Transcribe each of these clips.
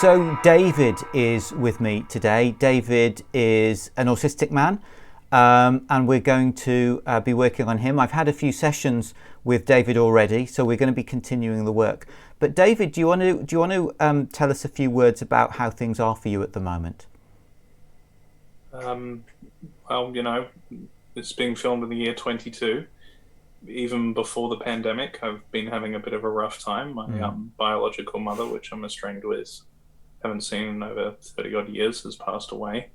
So David is with me today. David is an autistic man, and we're going to be working on him. I've had a few sessions with David already, so we're going to be continuing the work. But David, do you want to tell us a few words about how things are for you at the moment? Well, it's being filmed in the year 22. Even before the pandemic, I've been having a bit of a rough time. My biological mother, which I'm estranged with, haven't seen in over 30 odd years, has passed away.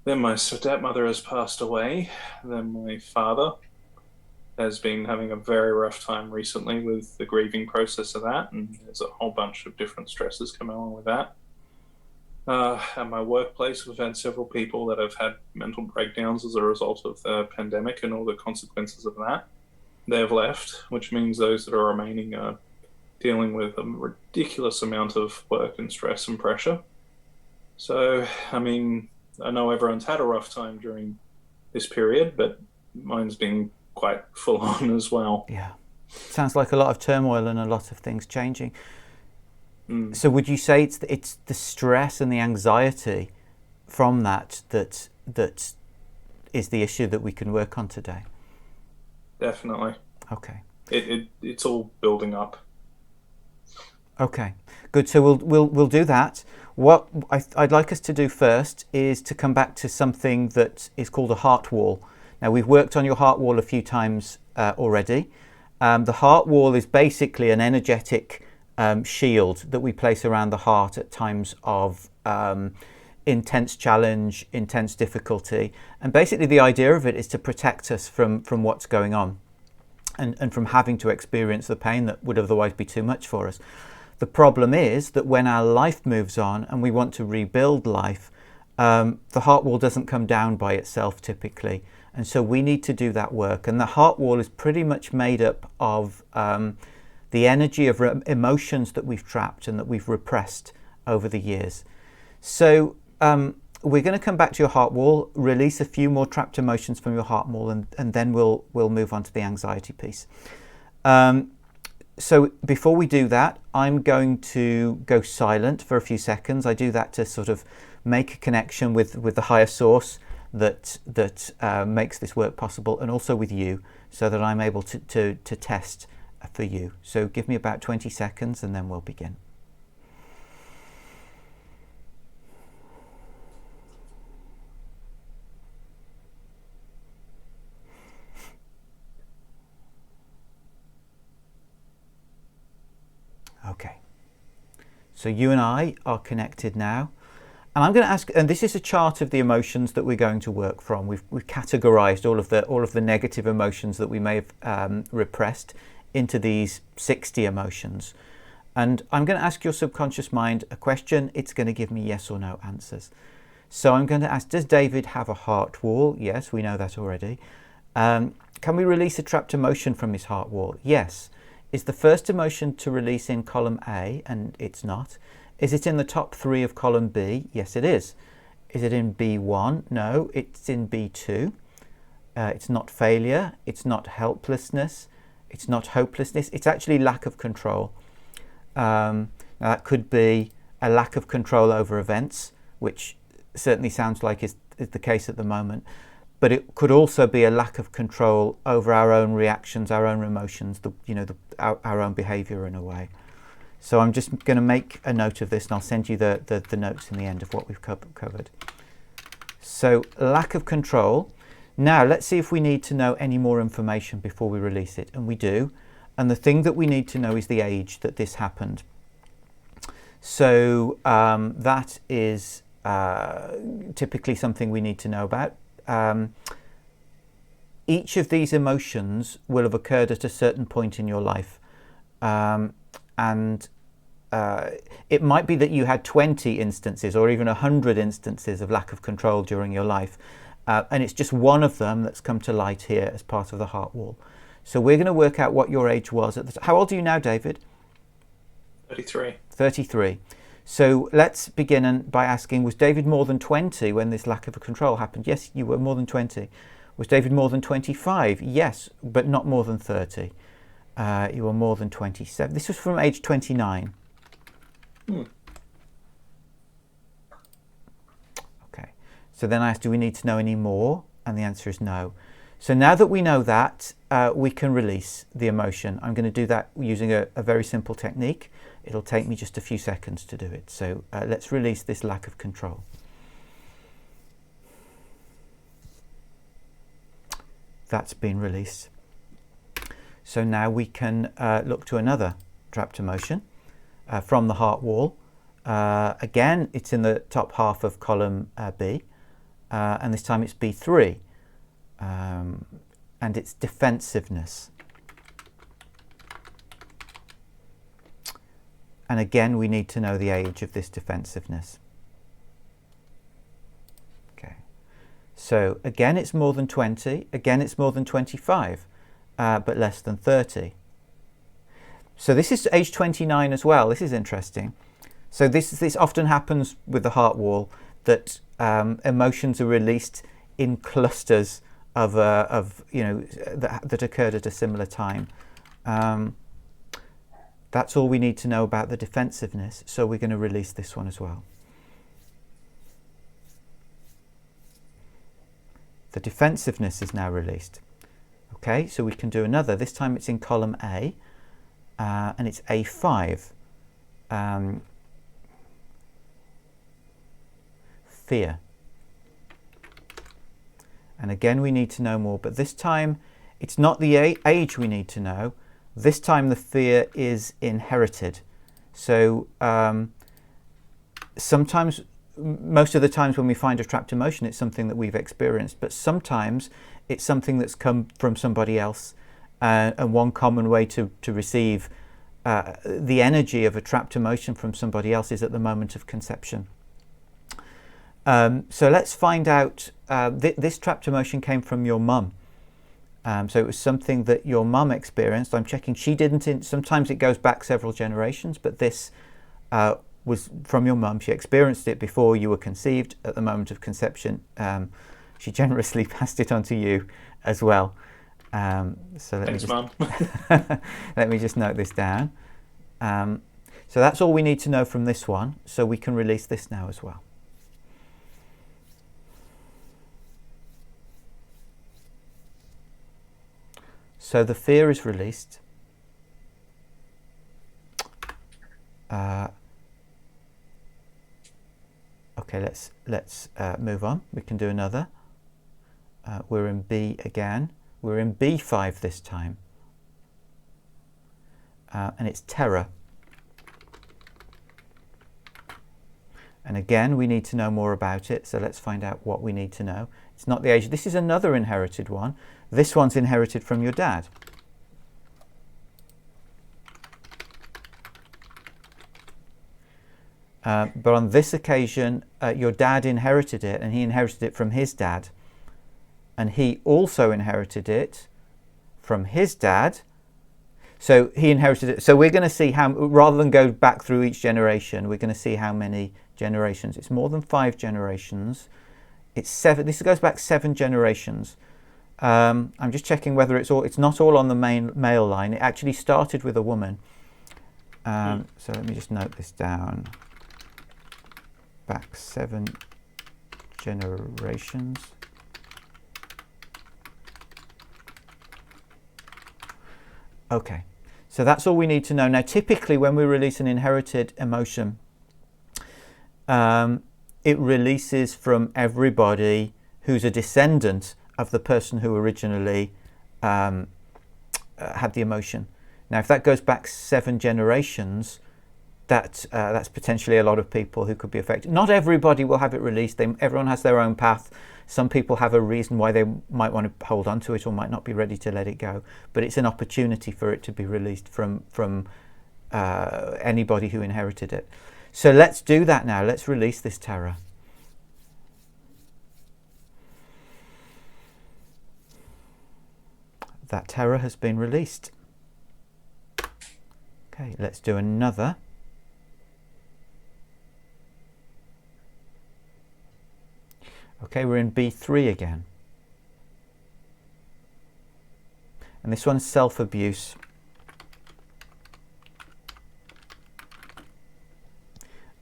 Then my stepmother has passed away. Then my father has been having a very rough time recently with the grieving process of that, and there's a whole bunch of different stresses coming along with that. At my workplace, we've had several people that have had mental breakdowns as a result of the pandemic and all the consequences of that. They've left, which means those that are remaining are dealing with a ridiculous amount of work and stress and pressure. So, I know everyone's had a rough time during this period, but mine's been quite full on as well. Yeah, sounds like a lot of turmoil and a lot of things changing. So would you say it's the stress and the anxiety from that is the issue that we can work on today? Definitely. Okay. It's all building up. Okay, good. So we'll do that. What I'd like us to do first is to come back to something that is called a heart wall. Now, we've worked on your heart wall a few times already. The heart wall is basically an energetic shield that we place around the heart at times of intense challenge, intense difficulty. And basically the idea of it is to protect us from what's going on and from having to experience the pain that would otherwise be too much for us. The problem is that when our life moves on and we want to rebuild life, the heart wall doesn't come down by itself typically. And so we need to do that work. And the heart wall is pretty much made up of the energy of emotions that we've trapped and that we've repressed over the years. So we're going to come back to your heart wall, release a few more trapped emotions from your heart wall, and then we'll move on to the anxiety piece. So before we do that, I'm going to go silent for a few seconds. I do that to sort of make a connection with the higher source that makes this work possible, and also with you, so that I'm able to test for you. So give me about 20 seconds and then we'll begin. Okay, so you and I are connected now, and I'm going to ask, and this is a chart of the emotions that we're going to work from. We've categorized all of the negative emotions that we may have repressed into these 60 emotions. And I'm going to ask your subconscious mind a question. It's going to give me yes or no answers. So I'm going to ask, does David have a heart wall? Yes, we know that already. Can we release a trapped emotion from his heart wall? Yes. Is the first emotion to release in column A? And it's not. Is it in the top 3 of column B? Yes, it is. Is it in B1? No, it's in B2. It's not failure. It's not helplessness. It's not hopelessness. It's actually lack of control. Now that could be a lack of control over events, which certainly sounds like is the case at the moment. But it could also be a lack of control over our own reactions, our own emotions, our own behaviour in a way. So I'm just going to make a note of this, and I'll send you the notes in the end of what we've covered. So lack of control. Now let's see if we need to know any more information before we release it, and we do. And the thing that we need to know is the age that this happened. So that is typically something we need to know about. Each of these emotions will have occurred at a certain point in your life. And it might be that you had 20 instances or even 100 instances of lack of control during your life. And it's just one of them that's come to light here as part of the heart wall. So we're going to work out what your age was at the time. How old are you now, David? 33. 33. So let's begin by asking, was David more than 20 when this lack of control happened? Yes, you were more than 20. Was David more than 25? Yes, but not more than 30. You were more than 27. This was from age 29. So then I asked, do we need to know any more? And the answer is no. So now that we know that, we can release the emotion. I'm going to do that using a very simple technique. It'll take me just a few seconds to do it. So let's release this lack of control. That's been released. So now we can look to another trapped emotion from the heart wall. Again, it's in the top half of column B, and this time it's B3, and it's defensiveness. And again, we need to know the age of this defensiveness. Okay. So again, it's more than 20. Again, it's more than 25, but less than 30. So this is age 29 as well. This is interesting. So this often happens with the heart wall, that emotions are released in clusters of that occurred at a similar time. That's all we need to know about the defensiveness. So we're going to release this one as well. The defensiveness is now released. Okay, so we can do another. This time it's in column A, and it's A5. Fear. And again, we need to know more, but this time it's not the age we need to know. This time the fear is inherited. So sometimes, most of the times when we find a trapped emotion, it's something that we've experienced, but sometimes it's something that's come from somebody else. And one common way to receive the energy of a trapped emotion from somebody else is at the moment of conception. So let's find out, this trapped emotion came from your mum. So it was something that your mum experienced. I'm checking she didn't. Sometimes it goes back several generations, but this was from your mum. She experienced it before you were conceived. At the moment of conception, she generously passed it on to you as well. So Thanks, Mum. let me just note this down. So that's all we need to know from this one. So we can release this now as well. So the fear is released. Okay, let's move on. We can do another. We're in B again. We're in B5 this time, and it's terror. And again, we need to know more about it. So let's find out what we need to know. It's not the age. This is another inherited one. This one's inherited from your dad. But on this occasion, your dad inherited it, and he inherited it from his dad. And he also inherited it from his dad. So he inherited it. So we're going to see how, rather than go back through each generation, we're going to see how many generations. It's more than 5 generations. It's 7. This goes back 7 generations. I'm just checking whether it's not all on the main male line. It actually started with a woman. So let me just note this down. Back 7 generations. Okay, so that's all we need to know. Now, typically when we release an inherited emotion, it releases from everybody who's a descendant of the person who originally had the emotion. Now, if that goes back 7 generations, that's potentially a lot of people who could be affected. Not everybody will have it released. Everyone has their own path. Some people have a reason why they might want to hold on to it or might not be ready to let it go. But it's an opportunity for it to be released from anybody who inherited it. So let's do that now. Let's release this terror. That terror has been released. Okay, let's do another. Okay, we're in B3 again. And this one's self-abuse.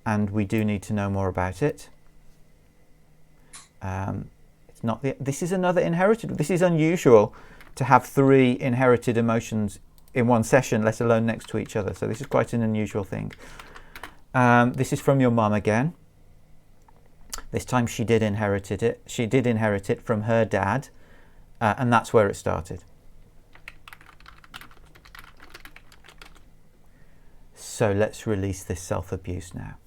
And we do need to know more about it. It's not this is another inherited. This is unusual to have 3 inherited emotions in one session, let alone next to each other. So this is quite an unusual thing. This is from your mum again. This time she did inherit it. She did inherit it from her dad, and that's where it started. So let's release this self-abuse now.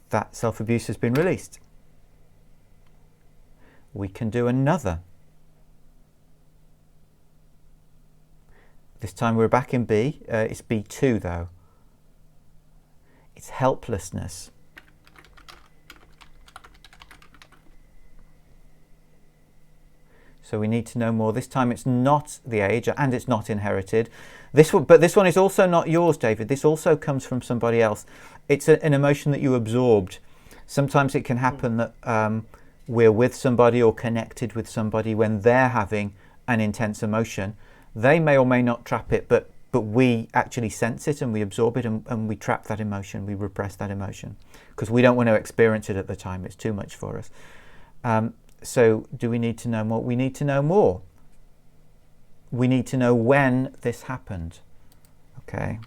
That self-abuse has been released. We can do another. This time we're back in B. It's B2 though. It's helplessness. So we need to know more. This time it's not the age and it's not inherited. But this one is also not yours, David. This also comes from somebody else. It's an emotion that you absorbed. Sometimes it can happen that we're with somebody or connected with somebody when they're having an intense emotion. They may or may not trap it, but we actually sense it and we absorb it and we trap that emotion, we repress that emotion because we don't want to experience it at the time. It's too much for us. So do we need to know more? We need to know more. We need to know when this happened. Okay.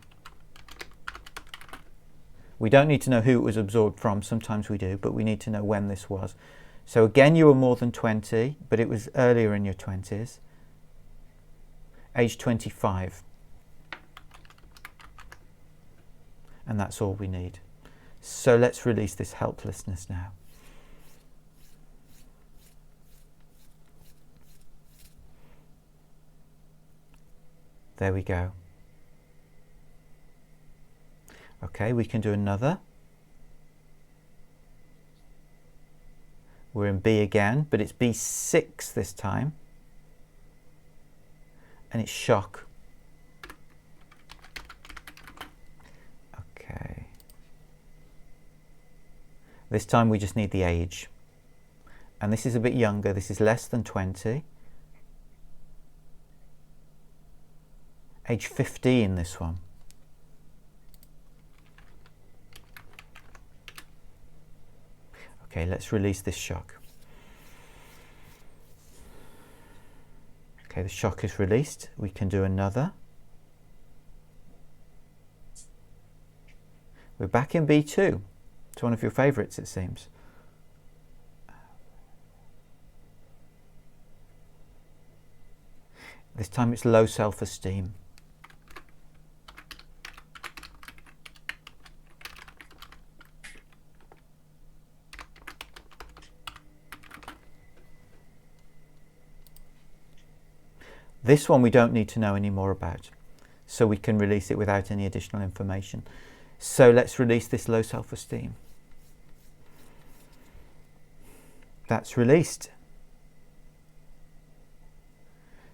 We don't need to know who it was absorbed from. Sometimes we do, but we need to know when this was. So again, you were more than 20, but it was earlier in your 20s. Age 25. And that's all we need. So let's release this helplessness now. There we go. Okay, we can do another. We're in B again, but it's B6 this time. And it's shock. Okay. This time we just need the age. And this is a bit younger. This is less than 20. Age 15, this one. Okay, let's release this shock. Okay, the shock is released. We can do another. We're back in B2. It's one of your favourites, it seems. This time it's low self-esteem. This one we don't need to know any more about, so we can release it without any additional information. So let's release this low self-esteem. That's released.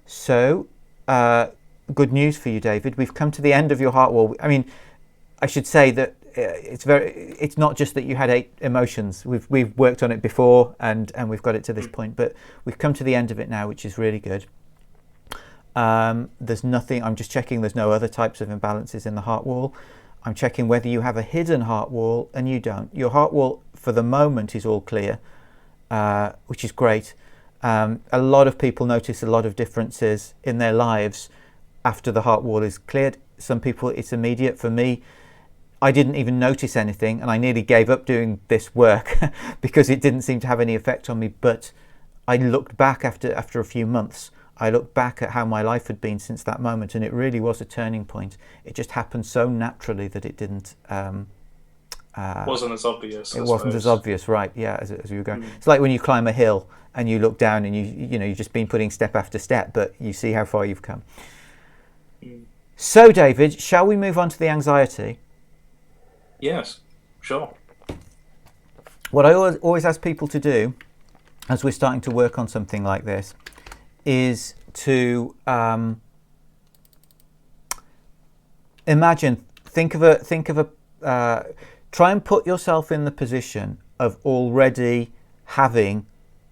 So, good news for you, David. We've come to the end of your heart wall. I mean, I should say that it's not just that you had 8 emotions. We've worked on it before and we've got it to this point, but we've come to the end of it now, which is really good. There's nothing, I'm just checking there's no other types of imbalances in the heart wall. I'm checking whether you have a hidden heart wall, and you don't. Your heart wall for the moment is all clear, which is great. A lot of people notice a lot of differences in their lives after the heart wall is cleared. Some people it's immediate. For me, I didn't even notice anything and I nearly gave up doing this work because it didn't seem to have any effect on me. But I looked back after a few months. I looked back at how my life had been since that moment, and it really was a turning point. It just happened so naturally that it didn't wasn't as obvious. It wasn't as obvious, right? Yeah, as we were going. It's like when you climb a hill and you look down and you've just been putting step after step, but you see how far you've come. So, David, shall we move on to the anxiety? Yes, sure. What I always ask people to do, as we're starting to work on something like this, is to imagine, try and put yourself in the position of already having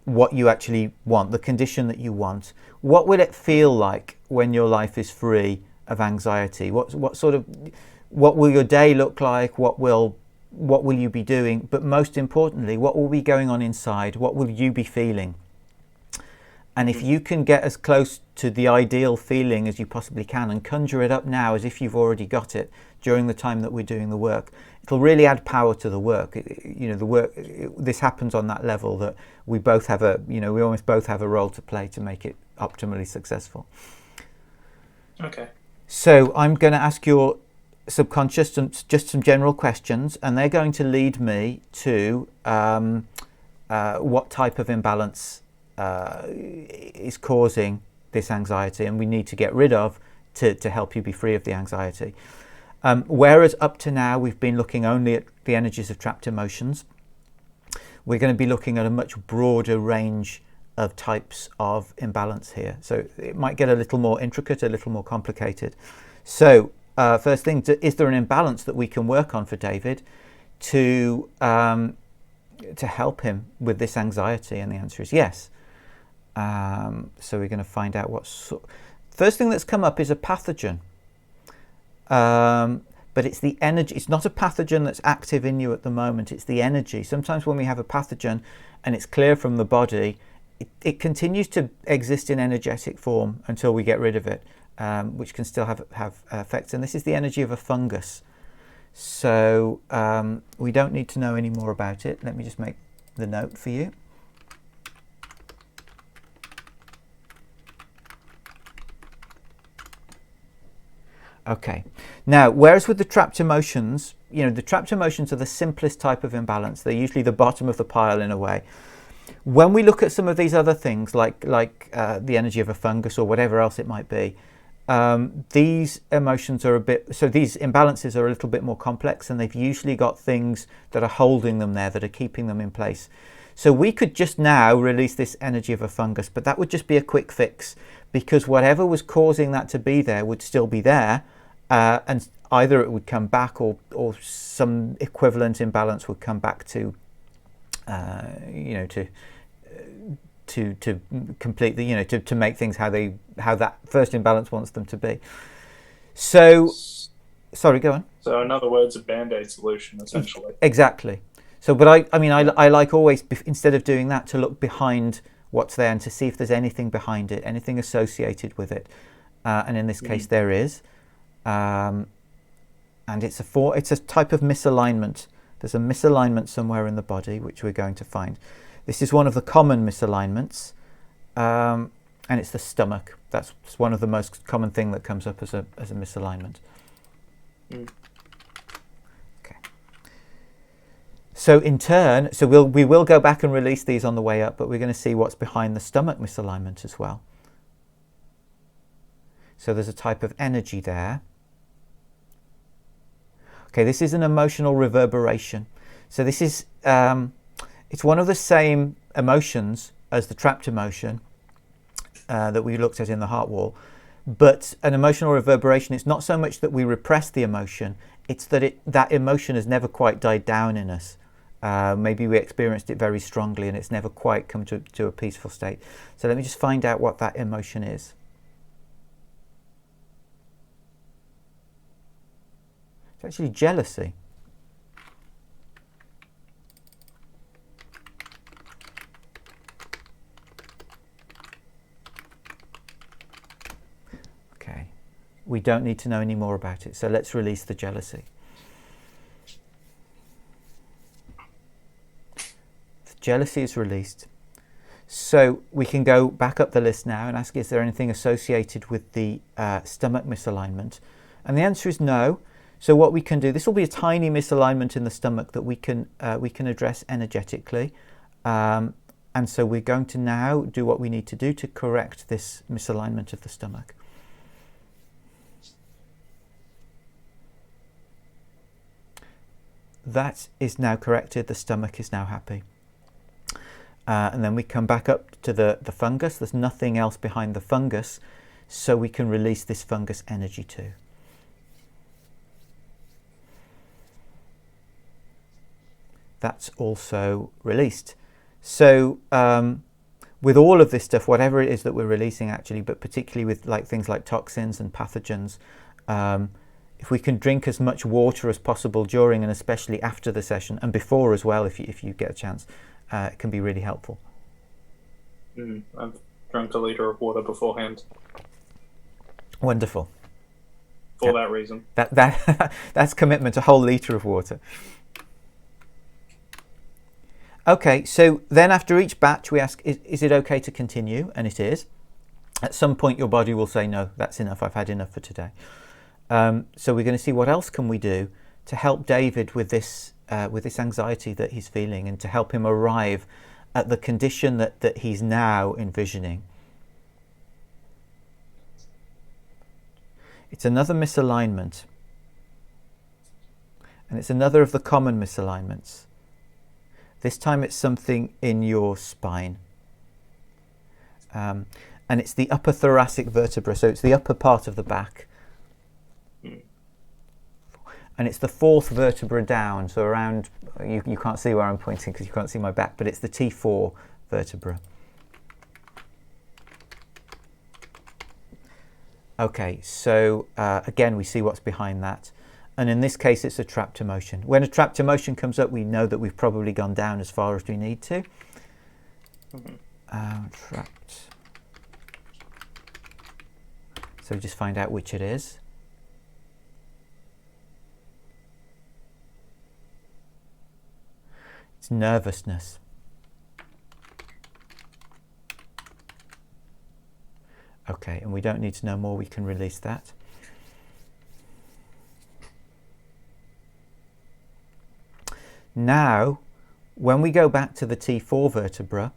what you actually want, the condition that you want. What will it feel like when your life is free of anxiety? What sort of, what will your day look like, what will you be doing, but most importantly, what will be going on inside, what will you be feeling. And if you can get as close to the ideal feeling as you possibly can and conjure it up now as if you've already got it during the time that we're doing the work, it'll really add power to the work. This happens on that level that we both have we almost both have a role to play to make it optimally successful. Okay. So I'm going to ask your subconscious just some general questions, and they're going to lead me to what type of imbalance is causing this anxiety and we need to get rid of to help you be free of the anxiety. Whereas up to now we've been looking only at the energies of trapped emotions, we're going to be looking at a much broader range of types of imbalance here. So it might get a little more intricate, a little more complicated. So first thing, is there an imbalance that we can work on for David to help him with this anxiety? And the answer is yes. So we're going to find out first thing that's come up is a pathogen, but it's the energy. It's not a pathogen that's active in you at the moment, it's the energy. Sometimes when we have a pathogen and it's clear from the body, it continues to exist in energetic form until we get rid of it, which can still have effects, and this is the energy of a fungus. So we don't need to know any more about it. Let me just make the note for you. Okay, now whereas with the trapped emotions, the trapped emotions are the simplest type of imbalance. They're usually the bottom of the pile in a way. When we look at some of these other things like the energy of a fungus or whatever else it might be, these emotions are these imbalances are a little bit more complex, and they've usually got things that are holding them there, that are keeping them in place. So we could just now release this energy of a fungus, but that would just be a quick fix, because whatever was causing that to be there would still be there, and either it would come back or some equivalent imbalance would come back to complete the to make things how that first imbalance wants them to be. So sorry, go on. So in other words, a band-aid solution essentially. Exactly. So but I like always, instead of doing that, to look behind what's there and to see if there's anything behind it, anything associated with it, and in this case there is, and it's a type of misalignment. There's a misalignment somewhere in the body which we're going to find. This is one of the common misalignments, and it's the stomach. That's one of the most common thing that comes up as a misalignment. Okay. So in turn, we will go back and release these on the way up, but we're going to see what's behind the stomach misalignment as well. So there's a type of energy there. Okay, this is an emotional reverberation. So this is it's one of the same emotions as the trapped emotion that we looked at in the heart wall, but an emotional reverberation, it's not so much that we repress the emotion, it's that that emotion has never quite died down in us. Maybe we experienced it very strongly and it's never quite come to a peaceful state. So let me just find out what that emotion is. It's actually jealousy. Okay, we don't need to know any more about it, so let's release the jealousy. The jealousy is released. So we can go back up the list now and ask, is there anything associated with the stomach misalignment? And the answer is no. So what we can do, this will be a tiny misalignment in the stomach that we can address energetically. And so we're going to now do what we need to do to correct this misalignment of the stomach. That is now corrected, the stomach is now happy. And then we come back up to the fungus. There's nothing else behind the fungus, so we can release this fungus energy too. That's also released. So with all of this stuff, whatever it is that we're releasing actually, but particularly with things like toxins and pathogens, if we can drink as much water as possible during and especially after the session, and before as well, if you get a chance, it can be really helpful. I've drunk a litre of water beforehand. Wonderful. For that reason. That's commitment, a whole litre of water. Okay, so then after each batch we ask, is it okay to continue? And it is. At some point your body will say, no, that's enough, I've had enough for today. So we're going to see what else can we do to help David with this anxiety that he's feeling, and to help him arrive at the condition that he's now envisioning. It's another misalignment, and it's another of the common misalignments. This time it's something in your spine, and it's the upper thoracic vertebra, so it's the upper part of the back, and it's the fourth vertebra down, so around, you can't see where I'm pointing because you can't see my back, but it's the T4 vertebra. Okay, so again we see what's behind that, and in this case it's a trapped emotion. When a trapped emotion comes up, we know that we've probably gone down as far as we need to. Trapped. So just find out which it is. It's nervousness. Okay, and we don't need to know more, we can release that. Now, when we go back to the T4 vertebra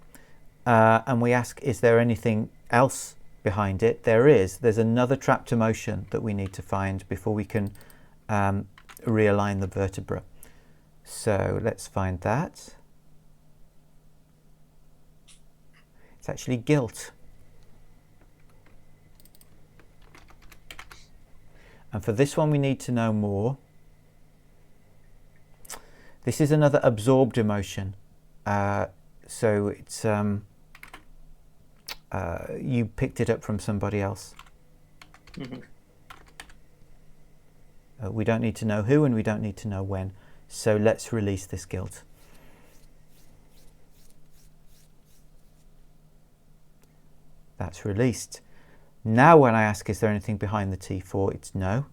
and we ask, is there anything else behind it? There's another trapped emotion that we need to find before we can realign the vertebra. So let's find that. It's actually guilt. And for this one we need to know more. This is another absorbed emotion. So it's you picked it up from somebody else. We don't need to know who, and we don't need to know when. So let's release this guilt. That's released. Now when I ask, is there anything behind the T4? It's no.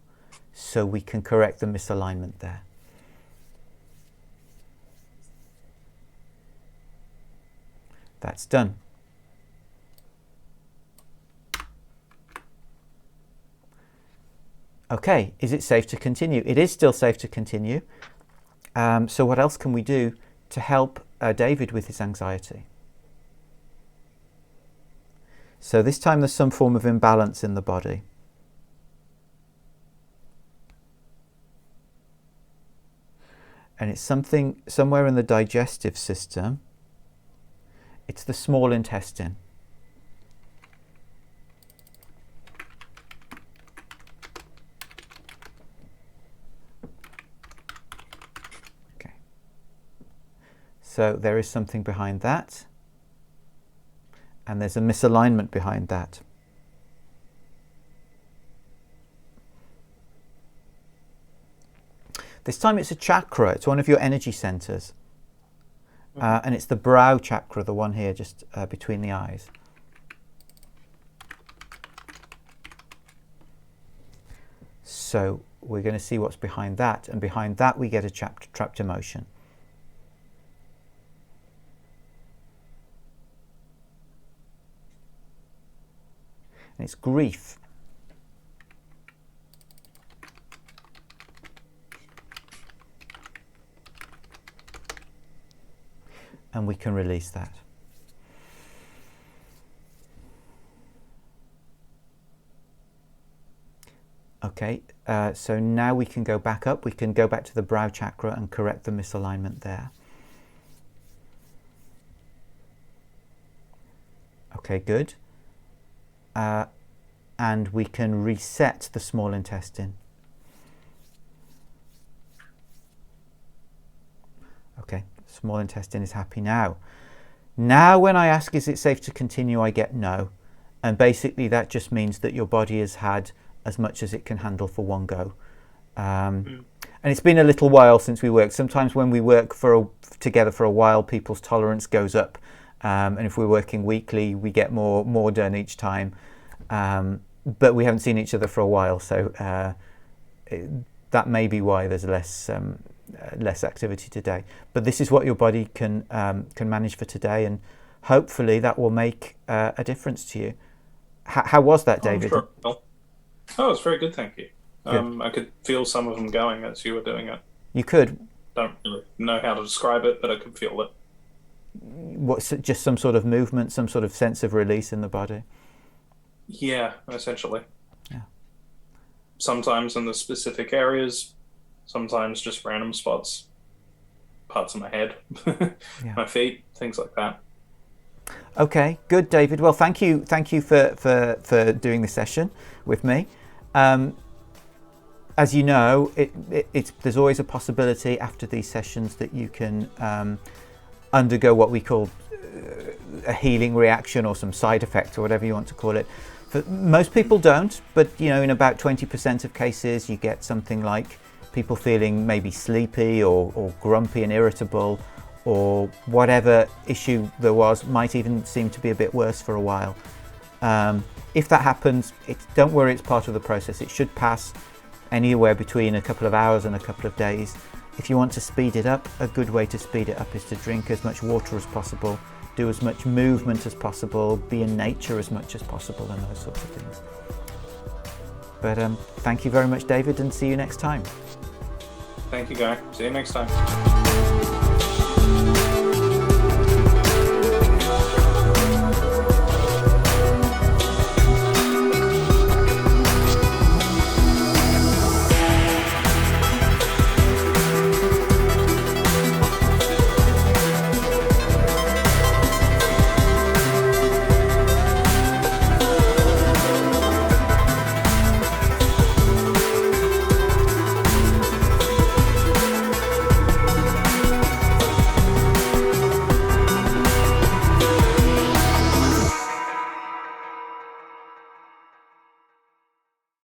So we can correct the misalignment there. That's done. Okay, is it safe to continue? It is still safe to continue. So what else can we do to help David with his anxiety? So this time there's some form of imbalance in the body. And it's something somewhere in the digestive system. It's the small intestine. Okay. So there is something behind that. And there's a misalignment behind that. This time it's a chakra. It's one of your energy centers. And it's the brow chakra, the one here just between the eyes. So we're going to see what's behind that. And behind that we get a trapped emotion. And it's grief. And we can release that. Okay, so now we can go back up. We can go back to the brow chakra and correct the misalignment there. Okay, good. And we can reset the small intestine. Okay, small intestine is happy now. Now when I ask, is it safe to continue, I get no. And basically that just means that your body has had as much as it can handle for one go. And it's been a little while since we worked. Sometimes when we work together for a while, people's tolerance goes up, and if we're working weekly, we get more done each time. But we haven't seen each other for a while, so that may be why there's less activity today. But this is what your body can manage for today, and hopefully that will make a difference to you. How was that, David? Sure. Oh, it's very good, thank you. I could feel some of them going as you were doing it. You could? Don't really know how to describe it, but I could feel it. What's just some sort of movement, some sort of sense of release in the body? Yeah, essentially. Yeah. Sometimes in the specific areas, sometimes just random spots, parts of my head, my feet, things like that. Okay, good, David. Well, thank you for doing the session with me. As you know, there's always a possibility after these sessions that you can undergo what we call a healing reaction or some side effect or whatever you want to call it. Most people don't, but in about 20% of cases you get something like people feeling maybe sleepy or grumpy and irritable, or whatever issue there was might even seem to be a bit worse for a while. If that happens, don't worry, it's part of the process. It should pass anywhere between a couple of hours and a couple of days. If you want to speed it up, a good way to speed it up is to drink as much water as possible, do as much movement as possible, be in nature as much as possible, and those sorts of things. But thank you very much, David, and see you next time. Thank you, Guy. See you next time.